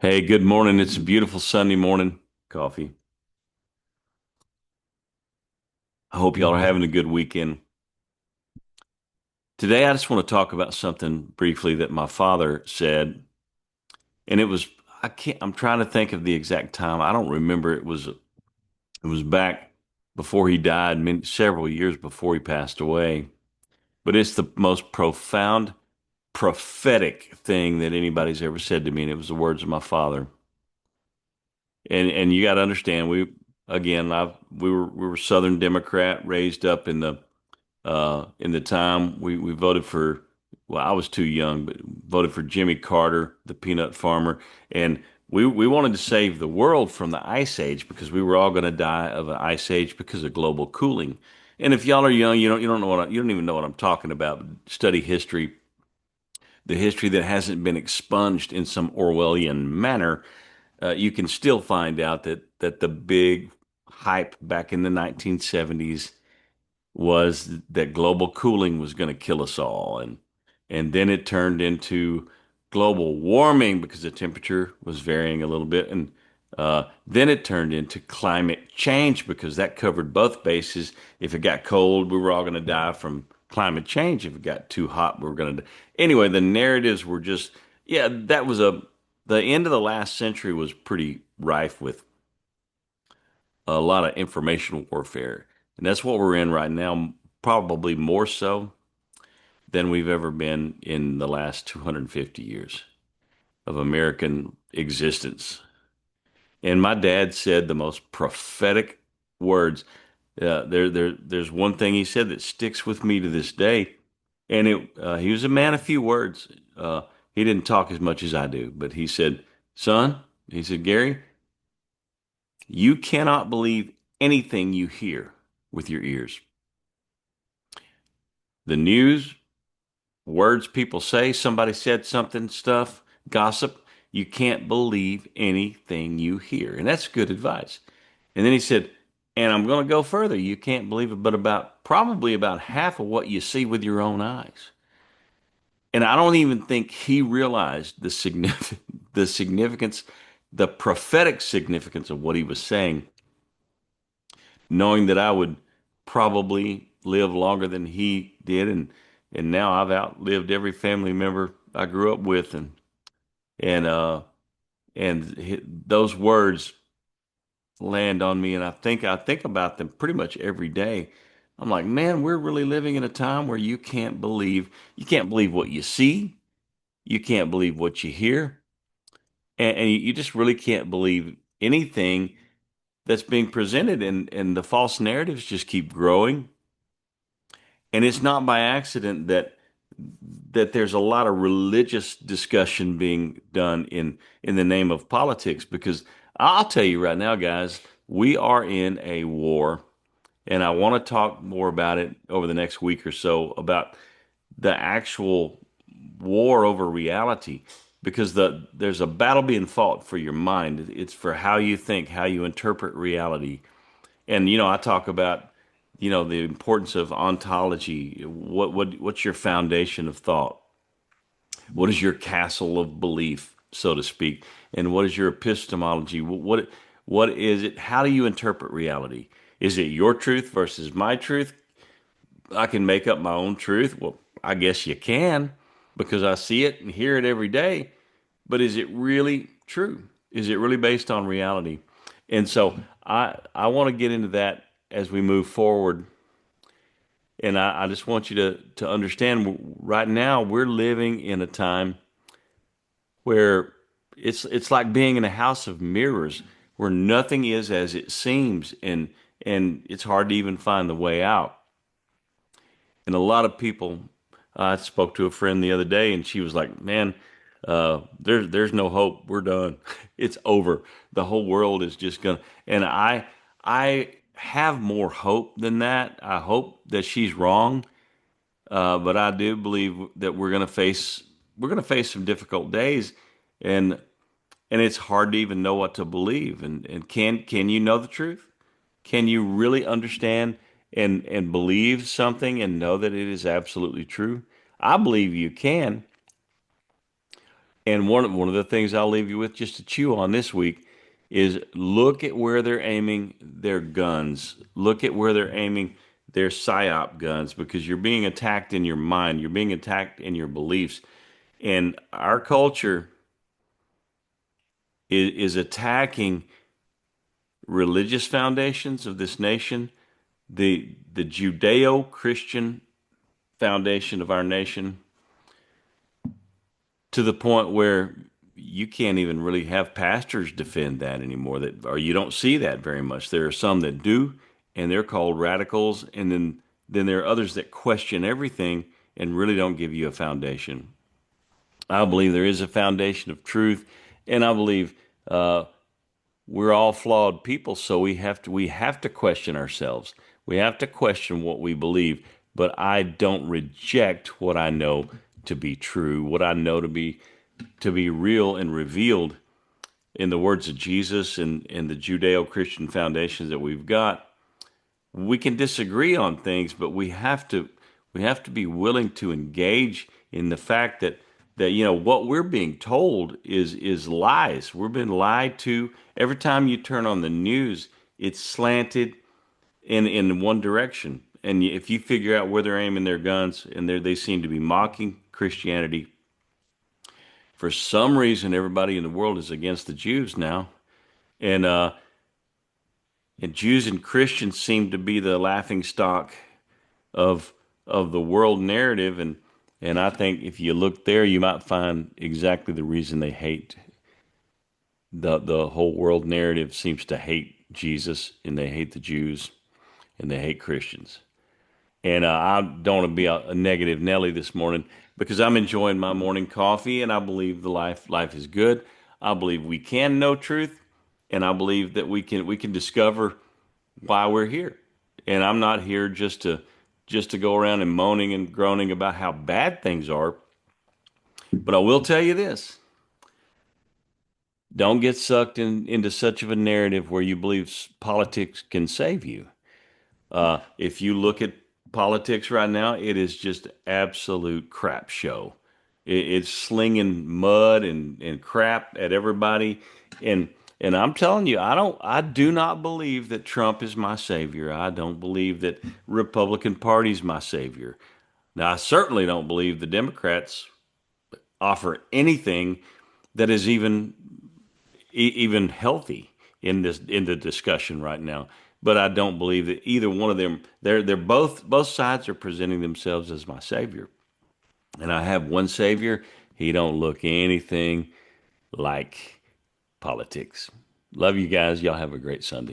Hey, good morning. It's a beautiful Sunday morning. Coffee. I hope y'all are having a good weekend. Today, I just want to talk about something briefly that my father said, and I'm trying to think of the exact time. I don't remember. It was back before he died, several years before he passed away. But it's the most profound, prophetic thing that anybody's ever said to me, and it was the words of my father. And you got to understand, we were Southern Democrat, raised up in the time we voted for, well, I was too young, but voted for Jimmy Carter, the peanut farmer, and we wanted to save the world from the ice age because we were all going to die of an ice age because of global cooling. And if y'all are young, you don't know you don't even know what I'm talking about. Study history, the history that hasn't been expunged in some Orwellian manner. You can still find out that the big hype back in the 1970s was that global cooling was going to kill us all, and then it turned into global warming because the temperature was varying a little bit, and then it turned into climate change because that covered both bases. If it got cold, we were all going to die from climate change. If it got too hot, we were going to. Anyway, the narratives were just, yeah, that was the end of the last century was pretty rife with a lot of informational warfare. And that's what we're in right now, probably more so than we've ever been in the last 250 years of American existence. And my dad said the most prophetic words. There's one thing he said that sticks with me to this day. And he was a man of few words. He didn't talk as much as I do, but he said, son, he said, Gary, you cannot believe anything you hear with your ears. The news, words people say, somebody said something, stuff, gossip. You can't believe anything you hear. And that's good advice. And then he said, and I'm going to go further. You can't believe it, but probably about half of what you see with your own eyes. And I don't even think he realized the significance, the prophetic significance of what he was saying, knowing that I would probably live longer than he did, and now I've outlived every family member I grew up with, and those words land on me, and I think about them pretty much every day. I'm like, man, we're really living in a time where you can't believe what you see, you can't believe what you hear, and you just really can't believe anything that's being presented, and the false narratives just keep growing. And it's not by accident that there's a lot of religious discussion being done in the name of politics, because I'll tell you right now, guys, we are in a war, and I want to talk more about it over the next week or so about the actual war over reality, because there's a battle being fought for your mind. It's for how you think, how you interpret reality. And I talk about the importance of ontology. What's your foundation of thought? What is your castle of belief, so to speak? And what is your epistemology? What is it? How do you interpret reality? Is it your truth versus my truth? I can make up my own truth. Well, I guess you can, because I see it and hear it every day. But is it really true? Is it really based on reality? And so I want to get into that as we move forward. And I just want you to understand, right now we're living in a time where it's like being in a house of mirrors, where nothing is as it seems, and it's hard to even find the way out. And a lot of people, I spoke to a friend the other day, and she was like, "Man, there's no hope. We're done. It's over. The whole world is just gonna." And I have more hope than that. I hope that she's wrong, but I do believe that we're gonna face some difficult days, and it's hard to even know what to believe. And can you know the truth? Can you really understand and believe something and know that it is absolutely true? I believe you can. And one of the things I'll leave you with just to chew on this week is look at where they're aiming their guns. Look at where they're aiming their psyop guns because you're being attacked in your mind. You're being attacked in your beliefs. And our culture is attacking religious foundations of this nation, the Judeo-Christian foundation of our nation, to the point where you can't even really have pastors defend that anymore. That or you don't see that very much. There are some that do, and they're called radicals, and then there are others that question everything and really don't give you a foundation. I believe there is a foundation of truth, and I believe we're all flawed people, so we have to question ourselves. We have to question what we believe. But I don't reject what I know to be true, what I know to be real and revealed in the words of Jesus and the Judeo-Christian foundations that we've got. We can disagree on things, but we have to be willing to engage in the fact that what we're being told is lies. We're being lied to. Every time you turn on the news, it's slanted in one direction. And if you figure out where they're aiming their guns, and they seem to be mocking Christianity. For some reason, everybody in the world is against the Jews now, and Jews and Christians seem to be the laughing stock of the world narrative, and I think if you look there, you might find exactly the reason they hate the whole world narrative seems to hate Jesus, and they hate the Jews, and they hate Christians. And I don't want to be a negative Nelly this morning because I'm enjoying my morning coffee, and I believe the life is good. I believe we can know truth, and I believe that we can discover why we're here. And I'm not here just to go around and moaning and groaning about how bad things are. But I will tell you this: don't get sucked into such of a narrative where you believe politics can save you. If you look at politics right now, it is just absolute crap show. It's slinging mud and crap at everybody, and I'm telling you, I do not believe that Trump is my savior. I don't believe that Republican Party is my savior. Now, I certainly don't believe the Democrats offer anything that is even healthy in the discussion right now. But I don't believe that either one of them. They're both sides are presenting themselves as my savior, and I have one savior. He don't look anything like politics. Love you guys. Y'all have a great Sunday.